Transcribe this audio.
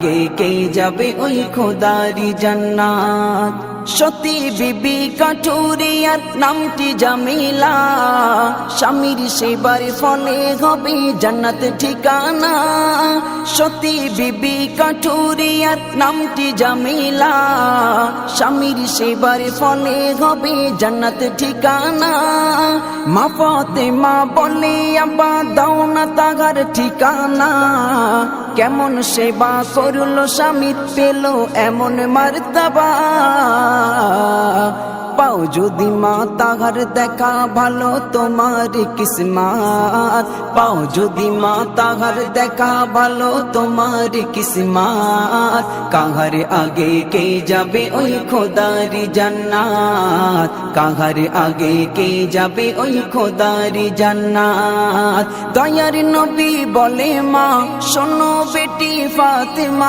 আগে কে যাবে ওই খোদারি জান্নাত। সতী বিবি কাঠুরিয়ার নামটি জামিলা, স্বামীর সেবার ফলে হবে জান্নাত ঠিকানা। সতী বিবি কাঠুরিয়ার নামটি জামিলা, স্বামীর সেবার ফলে হবে জান্নাত ঠিকানা। মা ফাতেমা বলে আব্বা দাও না তাগার ঠিকানা, কেমন সেবা করলো স্বামী পেল এমন মারতাবা। পাও যদি মা তাহার দেখা ভালো তোমার কিসমত, পাও যদি মা তাহার দেখা ভালো তোমার কিসমত। কাহার আগে কে যাবে ওই খোদারি জান্নাত, কাহার আগে কে যাবে ওই খোদারি জান্নাত। দয়ার নবী বলে মা শোনো বেটি ফাতেমা,